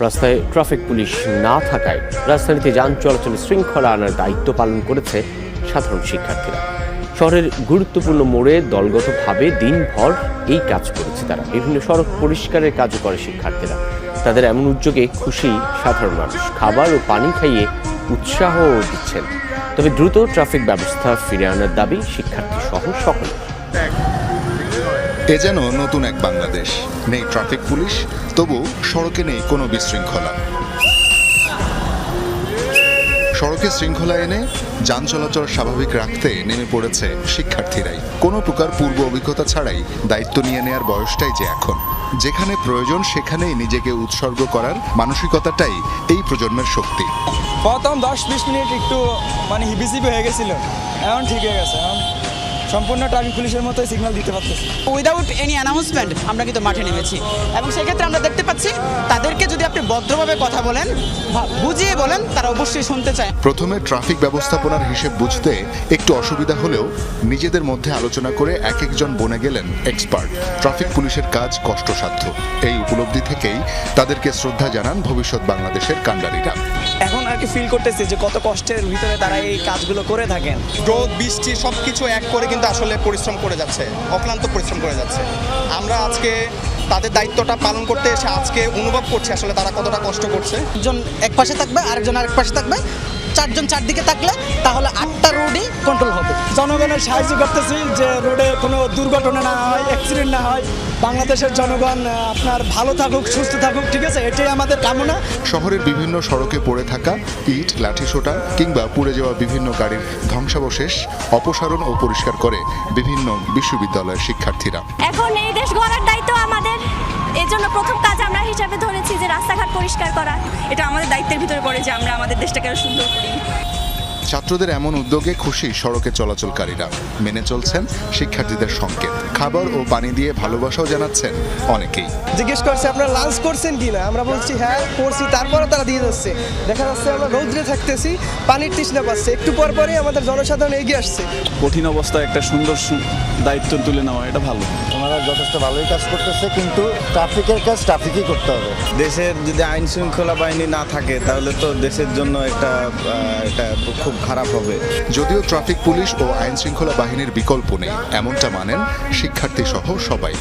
রাস্তায় traffic police না থাকায় রাজধানীতে যান চলাচলে শৃঙ্খলা আনার দায়িত্ব পালন করেছে সাধারণ শিক্ষার্থীরা। শহরের গুরুত্বপূর্ণ মোড়ে দলগতভাবে দিনভর এই কাজ করেছে তারা। বিভিন্ন সড়ক পরিষ্কারের কাজও করে শিক্ষার্থীরা। তাদের এমন উদ্যোগে খুশি সাধারণ মানুষ। খাবার ও পানি খাইয়ে উৎসাহ দিচ্ছেন। তবে দ্রুত ট্রাফিক ব্যবস্থা ফিরে আনার দাবি শিক্ষার্থী সহ সকলের। এ যেন নতুন এক বাংলাদেশ। নেই ট্রাফিক পুলিশ, তবু সড়কে নেই কোনো বিশৃঙ্খলা। সড়কে শৃঙ্খলা এনে যান চলাচল স্বাভাবিক রাখতে নেমে পড়েছে শিক্ষার্থীরাই। কোনো প্রকার পূর্ব অভিজ্ঞতা ছাড়াই দায়িত্ব নিয়ে নেয়ার বয়সটাই যে এখন। যেখানে প্রয়োজন সেখানেই নিজেকে উৎসর্গ করার মানসিকতাটাই এই প্রজন্মের শক্তি। প্রথম 10-20 মিনিট একটু হিবিজিবি হয়ে গেছিল, এখন ঠিক হয়ে গেছে। এখন সম্পূর্ণ ট্রাফিক পুলিশের মতোই সিগন্যাল দিতে পারতেছি। উইদাউট এনি অ্যানাউন্সমেন্ট আমরা কিন্তু মাঠে নেমেছি এবং সেক্ষেত্রে আমরা দেখতে পাচ্ছি তাদেরকে যদি আপনি ভদ্রভাবে কথা বলেন, বুঝিয়ে বলেন, তারা অবশ্যই শুনতে চায়। প্রথমে ট্রাফিক ব্যবস্থাপনার হিসেব বুঝতে একটু অসুবিধা হলেও নিজেদের মধ্যে আলোচনা করে এক একজন বনে গেলেন এক্সপার্ট। ট্রাফিক পুলিশের কাজ কষ্টসাধ্য, এই উপলব্ধি থেকেই তাদেরকে শ্রদ্ধা জানান ভবিষ্যৎ বাংলাদেশের কাণ্ডারীরা। এখন আর কি ফিল করতেছি যে কত কষ্টের ভিতরে তারা এই কাজগুলো করে থাকেন। রোদ বৃষ্টি সবকিছু এক করে কিন্তু আসলে পরিশ্রম করে যাচ্ছে, অক্লান্ত পরিশ্রম করে যাচ্ছে। আমরা আজকে তাদের দায়িত্বটা পালন করতে এসে আজকে অনুভব করছি আসলে তারা কতটা কষ্ট করছে। একজন এক পাশে থাকবে, আরেকজন আরেক পাশে থাকবে, চারজন চারদিকে থাকলে তাহলে 8টা রোডই কন্ট্রোল হবে। জনগণের সাহায্য করতেছি যে রোডে কোনো দুর্ঘটনা না হয়, অ্যাক্সিডেন্ট না হয়। বাংলাদেশের জনগণ আপনার ভালো থাকুক, সুস্থ থাকুক, ঠিক আছে, এটাই আমাদের কামনা। শহরের বিভিন্ন সড়কে পড়ে থাকা ইট, লাঠিসোঁটা কিংবা পুড়ে যাওয়া বিভিন্ন গাড়ির ধ্বংসাবশেষ অপসারণ ও পরিষ্কার করে বিভিন্ন বিশ্ববিদ্যালয়ের শিক্ষার্থীরা। এখন এই দেশ গড়ার দায়িত্ব আমাদের। এর জন্য প্রথম কাজ আমরা হিসাবে ধরেছি যে রাস্তাঘাট পরিষ্কার করা। এটা আমাদের দায়িত্বের ভিতরে পড়ে যে আমরা আমাদের দেশটাকে আরো সুন্দর করি। ছাত্রদের এমন উদ্যোগে খুশি সড়কে চলাচলকারীরা। মেনে চলছেন শিক্ষার্থীদের সংকেত। খাবার ও পানি দিয়ে ভালোবাসাও জানাচ্ছেন অনেকেই। জিজ্ঞেস করছে আপনারা লাঞ্চ করছেন কিনা, আমরা বলছি হ্যাঁ করছি, তারপরে তারা দিয়ে যাচ্ছে। দেখা যাচ্ছে আমরা রৌদ্রে থাকতেছি, পানির তৃষ্ণা পাচ্ছে, একটু পর পরই আমাদের জনসাধারণ এগিয়ে আসছে। কঠিন অবস্থায় একটা সুন্দর দায়িত্ব তুলে নেওয়া, এটা ভালো। ওনারা যথেষ্ট ভালোই কাজ করতেছে, কিন্তু ট্রাফিকের কাজ ট্রাফিকই করতে হবে। দেশের যদি আইন শৃঙ্খলা বাহিনী না থাকে তাহলে তো দেশের জন্য এটা খুব খারাপ হবে। যদিও ট্রাফিক পুলিশ ও আইন শৃঙ্খলা বাহিনীর বিকল্প নেই, এমনটা মানেন শিক্ষার্থী সহ সবাই।